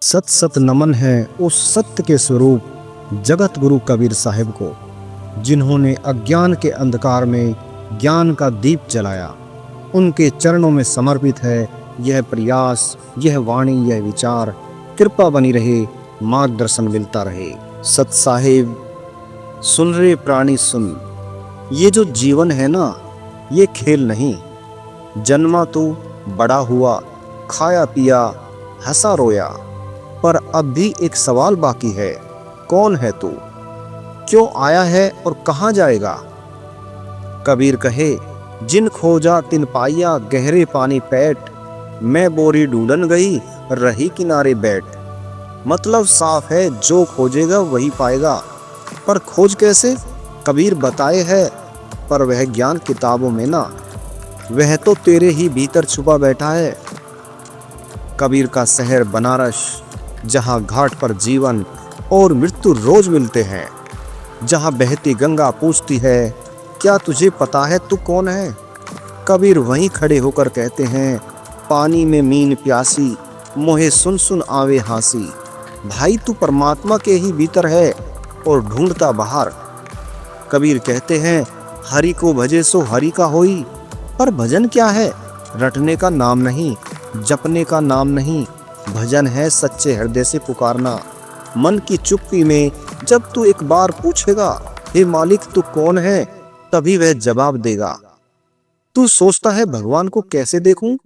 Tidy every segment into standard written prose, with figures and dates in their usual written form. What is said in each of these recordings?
सत सत नमन है उस सत्य के स्वरूप जगत गुरु कबीर साहिब को, जिन्होंने अज्ञान के अंधकार में ज्ञान का दीप जलाया। उनके चरणों में समर्पित है यह प्रयास, यह वाणी, यह विचार। कृपा बनी रहे, मार्गदर्शन मिलता रहे। सत साहिब सुन रे प्राणी सुन, ये जो जीवन है ना, ये खेल नहीं। जन्मा तू, बड़ा हुआ, खाया पिया, हंसा रोया, पर अब भी एक सवाल बाकी है। कौन है तू? क्यों आया है और कहाँ जाएगा? कबीर कहे, जिन खोजा तिन पाइया, गहरे पानी पैठ। मैं बोरी ढूंढन गई, रही किनारे बैठ। मतलब साफ है, जो खोजेगा वही पाएगा। पर खोज कैसे? कबीर बताए है, पर वह ज्ञान किताबों में ना, वह तो तेरे ही भीतर छुपा बैठा है। कबीर का शहर बनारस, जहाँ घाट पर जीवन और मृत्यु रोज मिलते हैं, जहाँ बहती गंगा पूछती है, क्या तुझे पता है तू कौन है? कबीर वहीं खड़े होकर कहते हैं, पानी में मीन प्यासी, मोहे सुन सुन आवे हासी। भाई तू परमात्मा के ही भीतर है और ढूंढता बाहर। कबीर कहते हैं, हरि को भजे सो हरि का होई। पर भजन क्या है? रटने का नाम नहीं, जपने का नाम नहीं। भजन है सच्चे हृदय से पुकारना। मन की चुप्पी में जब तू एक बार पूछेगा, हे मालिक तू कौन है, तभी वह जवाब देगा। तू सोचता है भगवान को कैसे देखूं?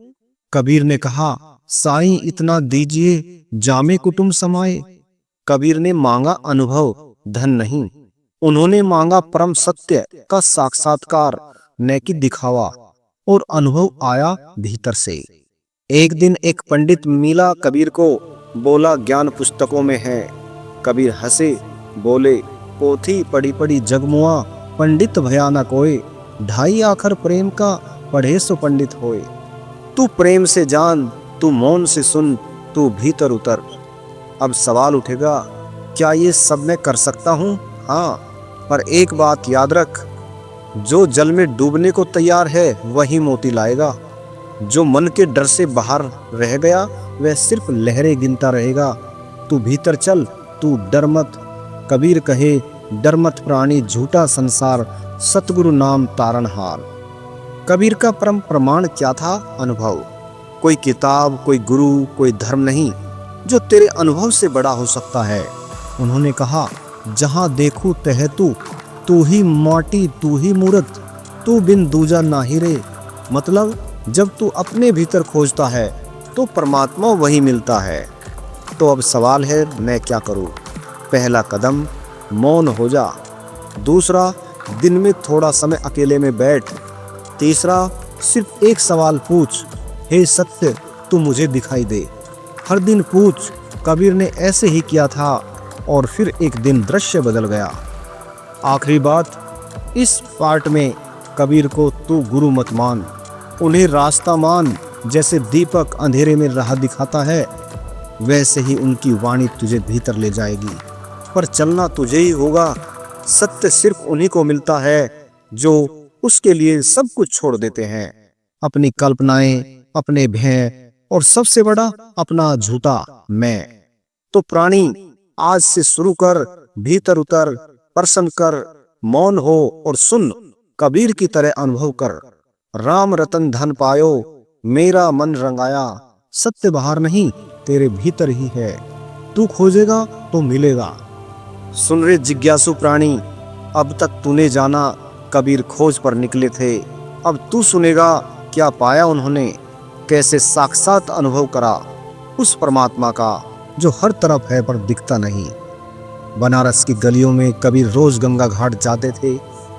कबीर ने कहा, साईं इतना दीजिए जामे कुटुंब समाए। कबीर ने मांगा अनुभव, धन नहीं। उन्होंने मांगा परम सत्य का साक्षात्कार, न कि दिखावा। और अनुभव आया भीतर से। एक दिन एक पंडित मिला कबीर को, बोला ज्ञान पुस्तकों में है। कबीर हंसे, बोले, पोथी पढ़ी पढ़ी जगमुआ, पंडित भया न कोय। ढाई आखर प्रेम का, पढ़े सो पंडित होए। तू प्रेम से जान, तू मौन से सुन, तू भीतर उतर। अब सवाल उठेगा, क्या ये सब मैं कर सकता हूँ? हाँ, पर एक बात याद रख, जो जल में डूबने को तैयार है वही मोती लाएगा। जो मन के डर से बाहर रह गया वह सिर्फ लहरें गिनता रहेगा। तू भीतर चल, तू डर मत। कबीर कहे, डर मत प्राणी झूठा संसार, सतगुरु नाम तारणहार। कबीर का परम प्रमाण क्या था? अनुभव। कोई किताब, कोई गुरु, कोई धर्म नहीं जो तेरे अनुभव से बड़ा हो सकता है। उन्होंने कहा, जहां देखूं तह तू ही माटी, तू ही मूरत, तू बिन दूजा नाहि रे। मतलब जब तू अपने भीतर खोजता है तो परमात्मा वही मिलता है। तो अब सवाल है, मैं क्या करूं? पहला कदम, मौन हो जा। दूसरा, दिन में थोड़ा समय अकेले में बैठ। तीसरा, सिर्फ एक सवाल पूछ, हे सत्य तू मुझे दिखाई दे। हर दिन पूछ। कबीर ने ऐसे ही किया था और फिर एक दिन दृश्य बदल गया। आखिरी बात, इस पार्ट में कबीर को तू गुरु मत मान, उन्हें रास्ता मान। जैसे दीपक अंधेरे में राह दिखाता है, वैसे ही उनकी वाणी तुझे भीतर ले जाएगी। पर चलना तुझे ही होगा। सत्य सिर्फ उन्हीं को मिलता है जो उसके लिए सब कुछ छोड़ देते हैं। अपनी कल्पनाएं, अपने भय और सबसे बड़ा अपना झूठा मैं। तो प्राणी, आज से शुरू कर, भीतर उतर, प्रश्न कर, मौन हो और सुन। कबीर की तरह अनुभव कर। राम रतन धन पायो, मेरा मन रंगाया। सत्य बाहर नहीं, तेरे भीतर ही है। तू खोजेगा तो मिलेगा। सुन रे जिज्ञासु प्राणी, अब तक तूने जाना कबीर खोज पर निकले थे। अब तू सुनेगा क्या पाया उन्होंने, कैसे साक्षात अनुभव करा उस परमात्मा का जो हर तरफ है पर दिखता नहीं। बनारस की गलियों में कबीर रोज गंगा घाट जाते थे।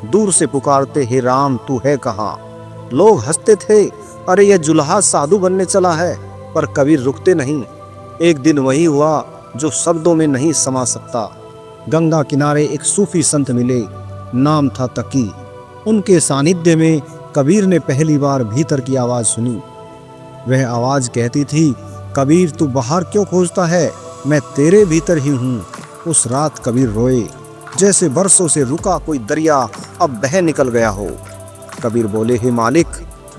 दूर से पुकारते, हे राम तू है कहाँ? लोग हंसते थे, अरे यह जुल्हा साधु बनने चला है। पर कबीर रुकते नहीं। एक दिन वही हुआ जो शब्दों में नहीं समा सकता। गंगा किनारे एक सूफी संत मिले, नाम था तकी। उनके सानिध्य में कबीर ने पहली बार भीतर की आवाज सुनी। वह आवाज कहती थी, कबीर तू बाहर क्यों खोजता है, मैं तेरे भीतर ही हूँ। उस रात कबीर रोए, जैसे बरसों से रुका कोई दरिया अब बह निकल गया हो। कबीर बोले, हे मालिक,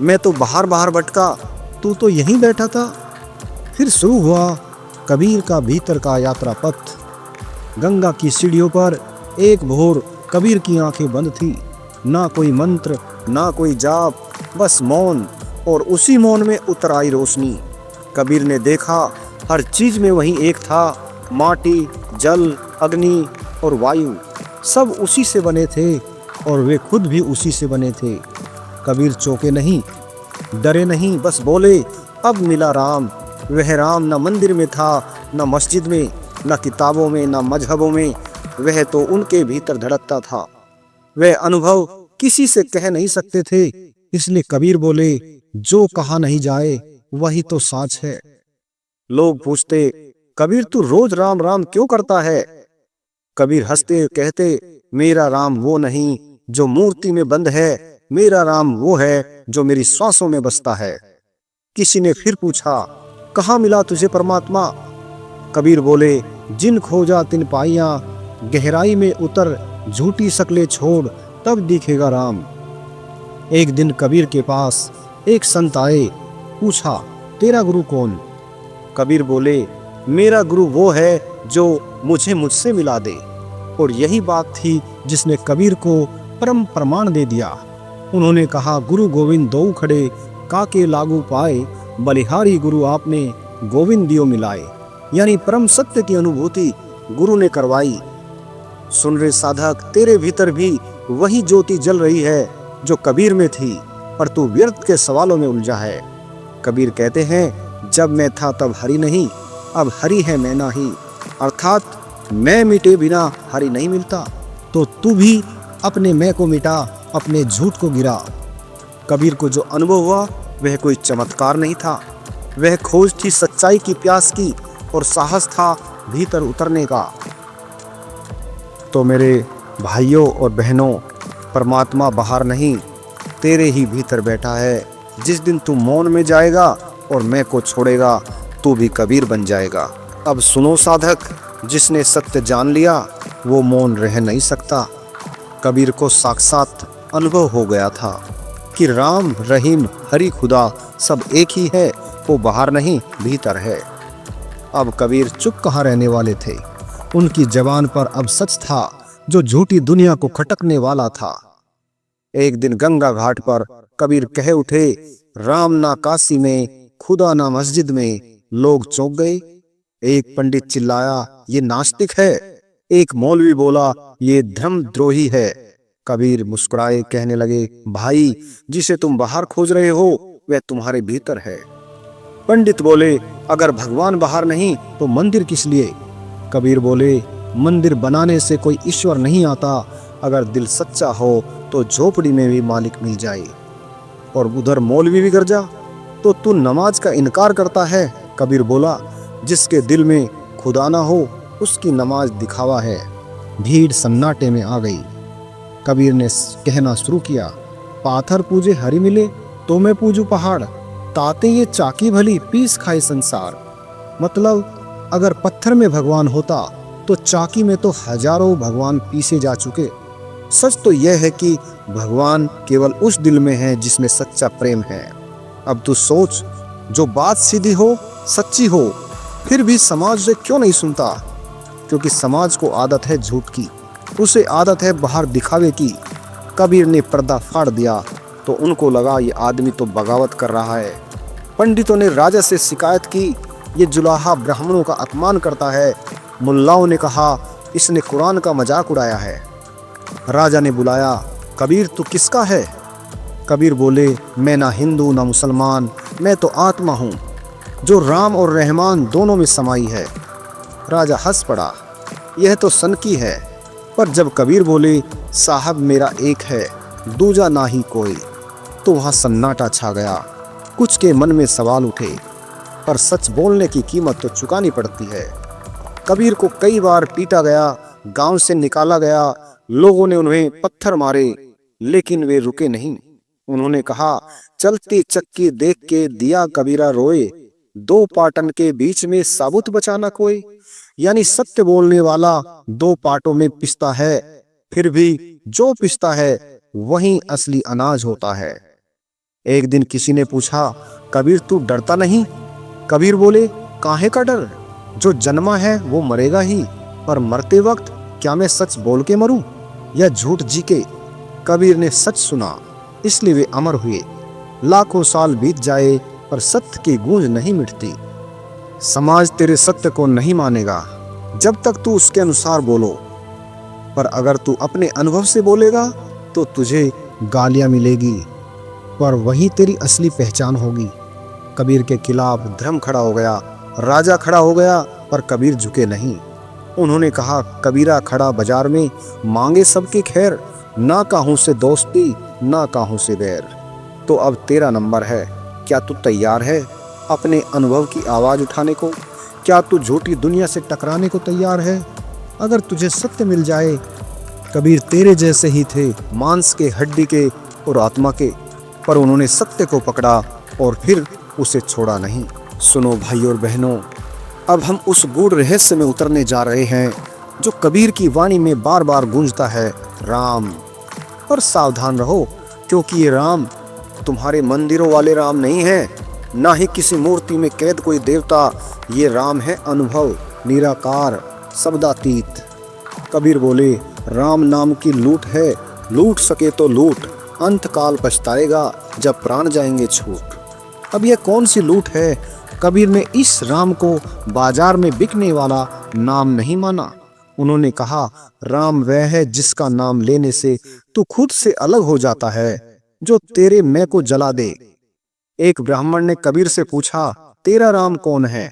मैं तो बाहर बाहर भटका, तू तो यहीं बैठा था। फिर शुरू हुआ, कबीर का भीतर का यात्रा पथ। गंगा की सीढ़ियों पर एक भोर कबीर की आंखें बंद थी। ना कोई मंत्र, ना कोई जाप, बस मौन, और उसी मौन में उतर आई रोशनी। कबीर ने देखा हर चीज में वही एक था, माटी, जल, अग्नि और वायु, सब उसी से बने थे और वे खुद भी उसी से बने थे। कबीर चौंके नहीं, डरे नहीं, बस बोले, अब मिला राम। वह राम न मंदिर में था, न मस्जिद में, न किताबों में, न मजहबों में, वह तो उनके भीतर धड़कता था। वह अनुभव किसी से कह नहीं सकते थे, इसलिए कबीर बोले, जो कहा नहीं जाए वही तो साच है। लोग पूछते, कबीर तू रोज राम राम क्यों करता है? कबीर हंसते कहते, मेरा राम वो नहीं जो मूर्ति में बंद है, मेरा राम वो है जो मेरी श्वासों में बसता है। किसी ने फिर पूछा, कहाँ मिला तुझे परमात्मा? कबीर बोले, जिन खोजा तिन पाइया, गहराई में उतर झूठी शकलें छोड़, तब दिखेगा राम। एक दिन कबीर के पास एक संत आए, पूछा, तेरा गुरु कौन? कबीर बोले, मेरा गुरु वो है जो मुझे मुझसे मिला दे। और यही बात थी जिसने कबीर को परम प्रमाण दे दिया। उन्होंने कहा, गुरु गोविंद दो खड़े, काके लागू पाए, बलिहारी गुरु आपने गोविंद दियो मिलाए। यानी परम सत्य की अनुभूति गुरु ने करवाई। सुन रे साधक, तेरे भीतर भी वही ज्योति जल रही है जो कबीर में थी, पर तू व्यर्थ के सवालों में उलझा है। कबीर कहते हैं, जब मैं था तब हरि नहीं, अब हरि है मैं नाही। अर्थात मैं मिटे बिना हरि नहीं मिलता। तो तू भी अपने मैं को मिटा, अपने झूठ को गिरा। कबीर को जो अनुभव हुआ वह कोई चमत्कार नहीं था, वह खोज थी सच्चाई की प्यास की, और साहस था भीतर उतरने का। तो मेरे भाइयों और बहनों, परमात्मा बाहर नहीं, तेरे ही भीतर बैठा है। जिस दिन तू मौन में जाएगा और मैं को छोड़ेगा, तू भी कबीर बन जाएगा। अब सुनो साधक, जिसने सत्य जान लिया वो मौन रह नहीं सकता। कबीर को साक्षात अनुभव हो गया था कि राम, रहीम, हरि, खुदा सब एक ही है, वो बाहर नहीं भीतर है। अब कबीर चुप कहाँ रहने वाले थे, उनकी जबान पर अब सच था जो झूठी दुनिया को खटकने वाला था। एक दिन गंगा घाट पर कबीर कह उठे, राम ना काशी में, खुदा ना मस्जिद में। लोग चौंक गए। एक पंडित चिल्लाया, ये नास्तिक है। एक मौलवी बोला, ये धर्मद्रोही है। कबीर मुस्कुराए कहने लगे, भाई, जिसे तुम बाहर खोज रहे हो वह तुम्हारे भीतर है। पंडित बोले, अगर भगवान बाहर नहीं तो मंदिर किस लिए? कबीर बोले, मंदिर बनाने से कोई ईश्वर नहीं आता, अगर दिल सच्चा हो तो झोपड़ी में भी मालिक मिल जाए। और उधर मौलवी भी गरजा, तो तू नमाज का इनकार करता है? कबीर बोला, जिसके दिल में खुदा ना हो उसकी नमाज दिखावा है। भीड़ सन्नाटे में आ गई। कबीर ने कहना शुरू किया, पाथर पूजे हरि मिले तो मैं पूजू पहाड़, ताते ये चाकी भली पीस खाए संसार। मतलब अगर पत्थर में भगवान होता तो चाकी में तो हजारों भगवान पीसे जा चुके। सच तो यह है कि भगवान केवल उस दिल में है जिसमें सच्चा प्रेम है। अब तू सोच, जो बात सीधी हो, सच्ची हो, फिर भी समाज से क्यों नहीं सुनता? क्योंकि समाज को आदत है झूठ की, उसे आदत है बाहर दिखावे की। कबीर ने पर्दा फाड़ दिया तो उनको लगा ये आदमी तो बगावत कर रहा है। पंडितों ने राजा से शिकायत की, ये जुलाहा ब्राह्मणों का अपमान करता है। मुल्लाओं ने कहा, इसने कुरान का मजाक उड़ाया है। राजा ने बुलाया, कबीर तू किसका है? कबीर बोले, मैं ना हिंदू ना मुसलमान, मैं तो आत्मा हूँ जो राम और रहमान दोनों में समाई है। राजा हंस पड़ा, यह तो सनकी है। पर जब कबीर बोले, साहब मेरा एक है, दूजा ना ही कोई, तो वहाँ सन्नाटा छा गया। कुछ के मन में सवाल उठे, पर सच बोलने की कीमत तो चुकानी पड़ती है। कबीर को कई बार पीटा गया, गांव से निकाला गया, लोगों ने उन्हें पत्थर मारे, लेकिन वे रुके नहीं। उन्होंने कहा, चलती चक्की देख के दिया कबीरा रोए, दो पाटन के बीच में साबुत बचाना कोई। यानी सत्य बोलने वाला दो पाटों में पिसता है, फिर भी जो पिसता है वही असली अनाज होता है। एक दिन किसी ने पूछा, कबीर तू डरता नहीं? कबीर बोले, काहे का डर? जो जन्मा है वो मरेगा ही, पर मरते वक्त क्या मैं सच बोल के मरूं या झूठ जी के? कबीर ने सच सुना, इसलिए वे अमर हुए। लाखों साल बीत जाए पर सत्य की गूंज नहीं मिटती। समाज तेरे सत्य को नहीं मानेगा जब तक तू उसके अनुसार बोलो, पर अगर तू अपने अनुभव से बोलेगा तो तुझे गालियां मिलेगी, पर वही तेरी असली पहचान होगी। कबीर के खिलाफ धर्म खड़ा हो गया, राजा खड़ा हो गया, पर कबीर झुके नहीं। उन्होंने कहा, कबीरा खड़ा बाजार में, मांगे सबकी खैर, ना काहू से दोस्ती ना काहू से बैर। तो अब तेरा नंबर है, क्या तू तैयार है अपने अनुभव की आवाज उठाने को? क्या तू झूठी दुनिया से टकराने को तैयार है? अगर तुझे सत्य मिल जाए, कबीर तेरे जैसे ही थे, मांस के, हड्डी के और आत्मा के, पर उन्होंने सत्य को पकड़ा और फिर उसे छोड़ा नहीं। सुनो भाई और बहनों, अब हम उस गूढ़ रहस्य में उतरने जा रहे हैं जो कबीर की वाणी में बार बार गूंजता है, राम। और सावधान रहो, क्योंकि ये राम तुम्हारे मंदिरों वाले राम नहीं है, ना ही किसी मूर्ति में कैद कोई देवता। ये राम है अनुभव, निराकार, शब्दातीत। कबीर बोले, राम नाम की लूट है, लूट सके तो लूट, अंत काल पछताएगा जब प्राण जाएंगे छूट। अब यह कौन सी लूट है? कबीर ने इस राम को बाजार में बिकने वाला नाम नहीं माना। उन्होंने कहा, राम वह है जिसका नाम लेने से तू खुद से अलग हो जाता है, जो तेरे मैं को जला दे। एक ब्राह्मण ने कबीर से पूछा, तेरा राम कौन है?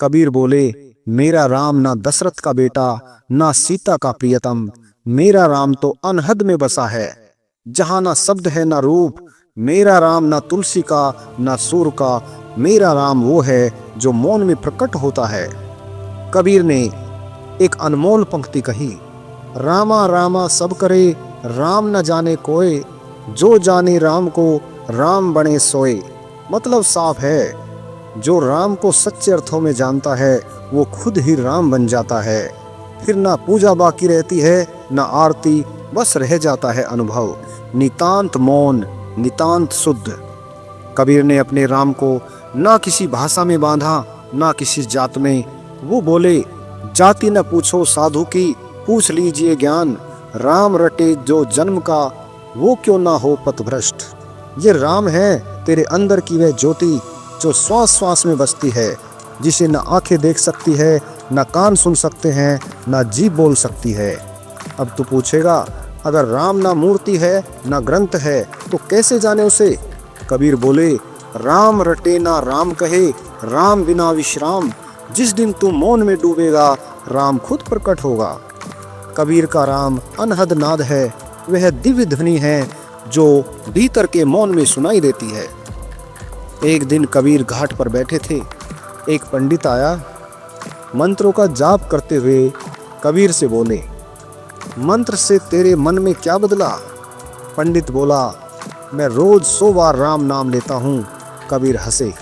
कबीर बोले, मेरा राम ना दशरथ का बेटा, ना सीता का प्रियतम, मेरा राम तो अनहद में बसा है, जहां ना शब्द है ना रूप। मेरा राम ना तुलसी का ना सूर का, मेरा राम वो है जो मौन में प्रकट होता है। कबीर ने एक अनमोल पंक्ति कही, रामा रामा सब करे, राम न जाने कोय, जो जाने राम को राम बने सोए। मतलब साफ है, जो राम को सच्चे अर्थों में जानता है वो खुद ही राम बन जाता है। फिर ना पूजा बाकी रहती है ना आरती, बस रह जाता है अनुभव, नितांत मौन, नितांत शुद्ध। कबीर ने अपने राम को ना किसी भाषा में बांधा ना किसी जात में। वो बोले, जाति न पूछो साधु की, पूछ लीजिए ज्ञान, राम रटे जो जन्म का, वो क्यों ना हो पथभ्रष्ट। ये राम है तेरे अंदर की वह ज्योति जो श्वास श्वास में बसती है, जिसे न आंखें देख सकती है, न कान सुन सकते हैं, न जीभ बोल सकती है। अब तू पूछेगा, अगर राम ना मूर्ति है ना ग्रंथ है तो कैसे जाने उसे? कबीर बोले, राम रटे ना राम कहे, राम बिना विश्राम, जिस दिन तू मौन में डूबेगा राम खुद प्रकट होगा। कबीर का राम अनहद नाद है, वह दिव्य ध्वनि है जो भीतर के मौन में सुनाई देती है। एक दिन कबीर घाट पर बैठे थे, एक पंडित आया। मंत्रों का जाप करते हुए कबीर से बोले, मंत्र से तेरे मन में क्या बदला? पंडित बोला, मैं रोज 100 बार राम नाम लेता हूँ। कबीर हंसे,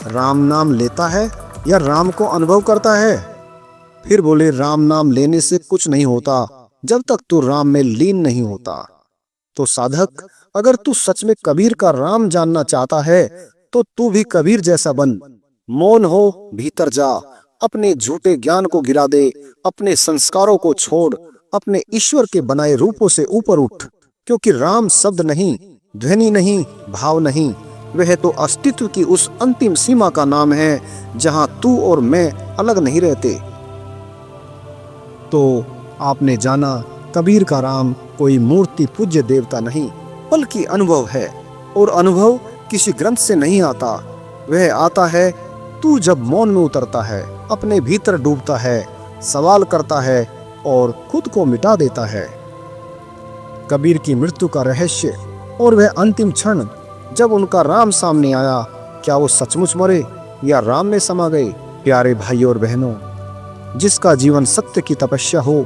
राम नाम लेता है या राम को अनुभव करता है? फिर बोले, राम नाम लेने से कुछ नहीं होता जब तक तू राम में लीन नहीं होता। तो साधक, अगर तू सच में कबीर का राम जानना चाहता है तो तू भी कबीर जैसा बन, मौन हो, भीतर जा, अपने झूठे ज्ञान को गिरा दे, अपने संस्कारों को छोड़, अपने ईश्वर के बनाए रूपों से ऊपर उठ। क्योंकि राम शब्द नहीं, ध्वनि नहीं, भाव नहीं, वह तो अस्तित्व की उस अंतिम सीमा का नाम है जहां तू और मैं अलग नहीं रहते। तो आपने जाना, कबीर का राम कोई मूर्ति पूज्य देवता नहीं बल्कि अनुभव है। और अनुभव किसी ग्रंथ से नहीं आता, वह आता है तू जब मौन में उतरता है, अपने भीतर डूबता है, सवाल करता है और खुद को मिटा देता है। कबीर की मृत्यु का रहस्य और वह अंतिम क्षण जब उनका राम सामने आया, क्या वो सचमुच मरे या राम में समा गए? प्यारे भाई और बहनों, जिसका जीवन सत्य की तपस्या हो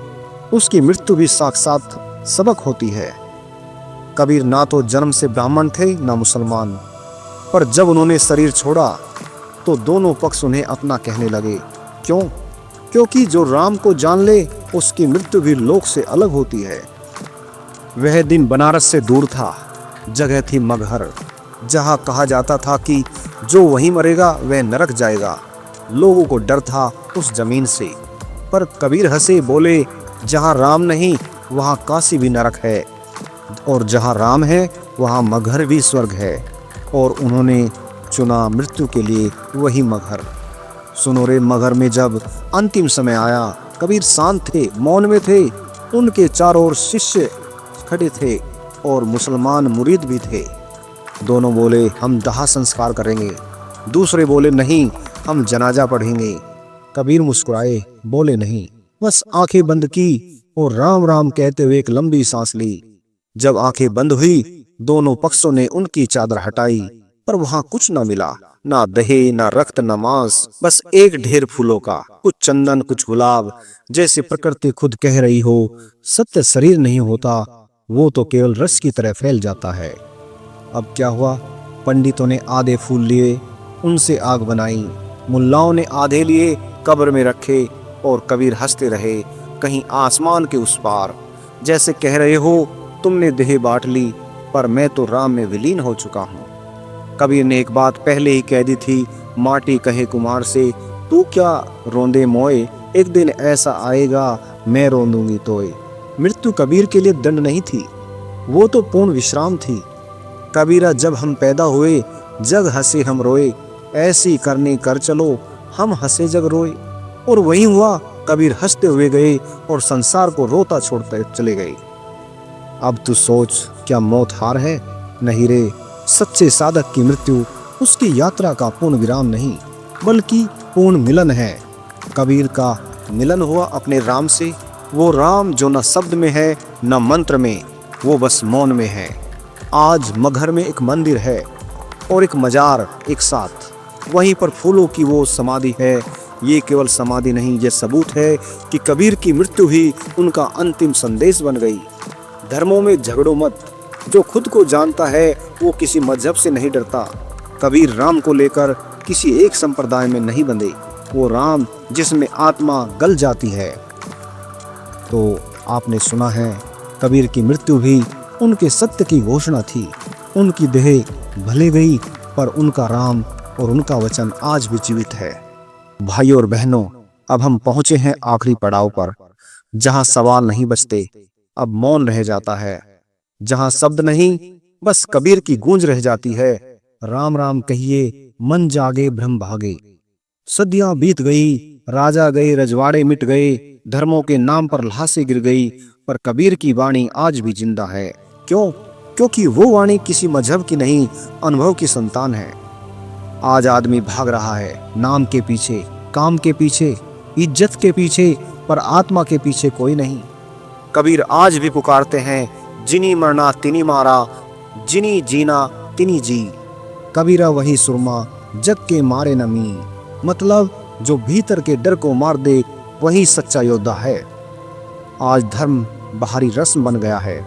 उसकी मृत्यु भी साक्षात सबक होती है। कबीर ना तो जन्म से ब्राह्मण थे ना मुसलमान, पर जब उन्होंने शरीर छोड़ा तो दोनों पक्ष उन्हें अपना कहने लगे। क्यों? क्योंकि जो राम को जान ले उसकी मृत्यु भी लोक से अलग होती है। वह दिन बनारस से दूर था, जगह थी मगहर, जहां कहा जाता था कि जो वहीं मरेगा वह नरक जाएगा। लोगों को डर था उस जमीन से। पर कबीर हंसे, बोले, जहाँ राम नहीं वहाँ काशी भी नरक है, और जहाँ राम है वहाँ मगहर भी स्वर्ग है। और उन्होंने चुना मृत्यु के लिए वही मगहर। सुनो रे, मगहर में जब अंतिम समय आया, कबीर शांत थे, मौन में थे। उनके चारों ओर शिष्य खड़े थे और मुसलमान मुरीद भी थे। दोनों बोले, हम दाह संस्कार करेंगे। दूसरे बोले, नहीं, हम जनाजा पढ़ेंगे। कबीर मुस्कुराए, बोले, नहीं। बस आंखें बंद की और राम राम कहते हुए एक लंबी सांस ली। जब आंखें बंद हुई, दोनों पक्षों ने उनकी चादर हटाई, पर वहां कुछ न मिला, ना दही, ना रक्त, न मांस, बस एक ढेर फूलों का, कुछ चंदन, कुछ गुलाब। जैसे प्रकृति खुद कह रही हो, सत्य शरीर नहीं होता, वो तो केवल रस की तरह फैल जाता है। अब क्या हुआ? पंडितों ने आधे फूल लिए, उनसे आग बनाई। मुल्लाओं ने आधे लिए, कब्र में रखे। और कबीर हंसते रहे, कहीं आसमान के उस पार, जैसे कह रहे हो, तुमने देह बांट ली, पर मैं तो राम में विलीन हो चुका हूँ। कबीर ने एक बात पहले ही कह दी थी, माटी कहे कुम्हार से, तू क्या रोंदे मोए, एक दिन ऐसा आएगा मैं रोंदूंगी तोए। मृत्यु कबीर के लिए दंड नहीं थी, वो तो पूर्ण विश्राम थी। कबीरा, जब हम पैदा हुए जग हंसे हम रोए, ऐसी करनी कर चलो हम हंसे जग रोए। और वही हुआ, कबीर हंसते हुए गए और संसार को रोता छोड़ते चले गए। अब तू सोच, क्या मौत हार है? नहीं रे, सच्चे साधक की मृत्यु उसकी यात्रा का पूर्ण विराम नहीं, बल्कि पूर्ण मिलन है। कबीर का मिलन हुआ अपने राम से, वो राम जो न शब्द में है न मंत्र में, वो बस मौन में है। आज मगहर में एक मंदिर है और एक मजार एक साथ, वहीं पर फूलों की वो समाधि है। ये केवल समाधि नहीं, ये सबूत है कि कबीर की मृत्यु ही उनका अंतिम संदेश बन गई। धर्मों में झगड़ो मत, जो खुद को जानता है वो किसी मजहब से नहीं डरता। कबीर राम को लेकर किसी एक संप्रदाय में नहीं बंधे, वो राम जिसमें आत्मा गल जाती है। तो आपने सुना है, कबीर की मृत्यु भी उनके सत्य की घोषणा थी। उनकी देह भले गई, पर उनका राम और उनका वचन आज भी जीवित है। भाइयों और बहनों, अब हम पहुंचे हैं आखिरी पड़ाव पर, जहां सवाल नहीं बचते, अब मौन रह जाता है। जहां शब्द नहीं, बस कबीर की गूंज रह जाती है। राम राम कहिए, मन जागे भ्रम भागे। सदियां बीत गई, राजा गए, रजवाड़े मिट गए, धर्मों के नाम पर लाशें गिर गई, पर कबीर की वाणी आज भी जिंदा है। क्यों? क्योंकि वो वाणी किसी मजहब की नहीं, अनुभव की संतान है। आज आदमी भाग रहा है नाम के पीछे, काम के पीछे, इज्जत के पीछे, पर आत्मा के पीछे कोई नहीं। कबीर आज भी पुकारते हैं, जिनी मरना तिनी मारा, जिनी जीना तिनी जी। कबीरा वही सुरमा, जग के मारे नमी। मतलब जो भीतर के डर को मार दे, वही सच्चा योद्धा है। आज धर्म बाहरी रस्म बन गया है,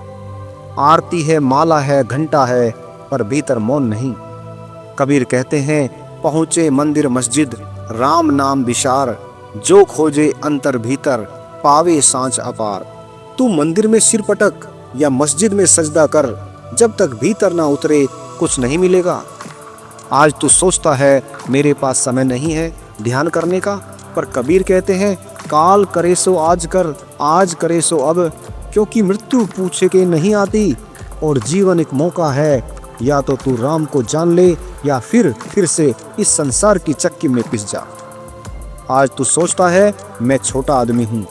आरती है, माला है, घंटा है, पर भीतर मौन नहीं। कबीर कहते हैं, पहुँचे मंदिर मस्जिद, राम नाम विशार, जो खोजे अंतर भीतर, पावे सांच अपार। तू मंदिर में सिर पटक या मस्जिद में सजदा कर, जब तक भीतर ना उतरे कुछ नहीं मिलेगा। आज तू सोचता है मेरे पास समय नहीं है ध्यान करने का, पर कबीर कहते हैं, काल करे सो आज कर, आज करे सो अब, क्योंकि मृत्यु पूछे के नहीं आती और जीवन एक मौका है। या तो तू राम को जान ले या फिर से इस संसार की चक्की में पिस जा। आज तू सोचता है मैं छोटा आदमी हूँ,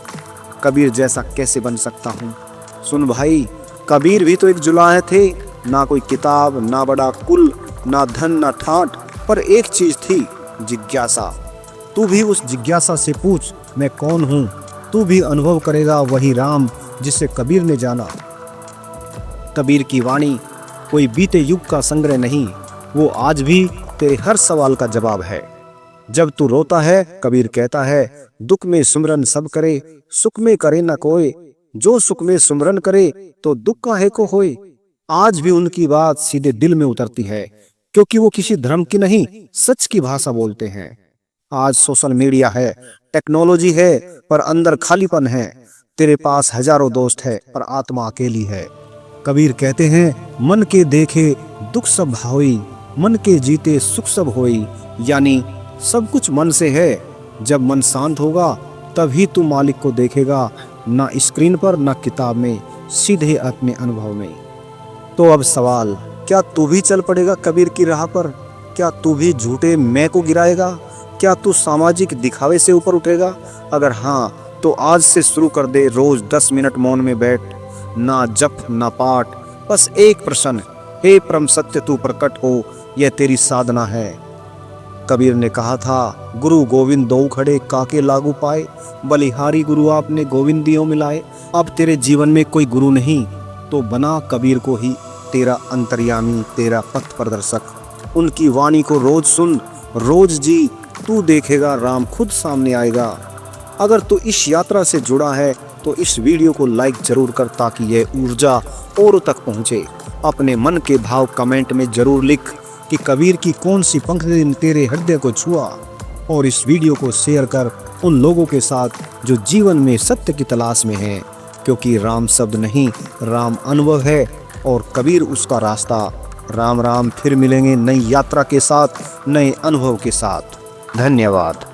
कबीर जैसा कैसे बन सकता हूँ। सुन भाई, कबीर भी तो एक जुलाहे थे, ना कोई किताब, ना बड़ा कुल, ना धन, ना ठाट, पर एक चीज थी, जिज्ञासा। तू भी उस जिज्ञासा से पूछ, मैं कौन हूँ। तू भी अनुभव करेगा वही राम जिसे कबीर ने जाना। कबीर की वाणी कोई बीते युग का संग्रह नहीं, वो आज भी तेरे हर सवाल का जवाब है। जब तू रोता है, कबीर कहता है, दुख में सुमरन सब करे, सुख में करे न कोई, जो सुख में सुमरन करे तो दुख काहे को होए। आज भी उनकी बात सीधे दिल में उतरती है, क्योंकि वो किसी धर्म की नहीं, सच की भाषा बोलते हैं। आज सोशल मीडिया है, टेक्नोलॉजी है, पर अंदर खालीपन है। तेरे पास हजारों दोस्त है, पर आत्मा अकेली है। कबीर कहते हैं, मन के देखे दुख सब भाई, मन के जीते सुख सब होई। यानी सब कुछ मन से है, जब मन शांत होगा तभी तू मालिक को देखेगा, ना स्क्रीन पर ना किताब में, सीधे अपने अनुभव में। तो अब सवाल, क्या तू भी चल पड़ेगा कबीर की राह पर? क्या तू भी झूठे मैं को गिराएगा? क्या तू सामाजिक दिखावे से ऊपर उठेगा? अगर हाँ, तो आज से शुरू कर दे रोज 10 मिनट मौन में बैठ, ना जप ना पाठ, बस एक प्रश्न, हे परम सत्य तू प्रकट हो, यह तेरी साधना है। कबीर ने कहा था, गुरु गोविंद दो खड़े काके लागू पाए, बलिहारी गुरु आपने गोविंदियों मिलाए। अब तेरे जीवन में कोई गुरु नहीं तो बना कबीर को ही तेरा अंतर्यामी, तेरा पथ प्रदर्शक। उनकी वाणी को रोज सुन, रोज जी, तू देखेगा राम खुद सामने आएगा। अगर तू इस यात्रा से जुड़ा है तो इस वीडियो को लाइक जरूर कर, ताकि यह ऊर्जा और तक पहुंचे। अपने मन के भाव कमेंट में जरूर लिख कि कबीर की कौन सी पंक्ति ने तेरे हृदय को छुआ, और इस वीडियो को शेयर कर उन लोगों के साथ जो जीवन में सत्य की तलाश में हैं, क्योंकि राम शब्द नहीं, राम अनुभव है और कबीर उसका रास्ता। राम राम, फिर मिलेंगे नई यात्रा के साथ, नए अनुभव के साथ। धन्यवाद।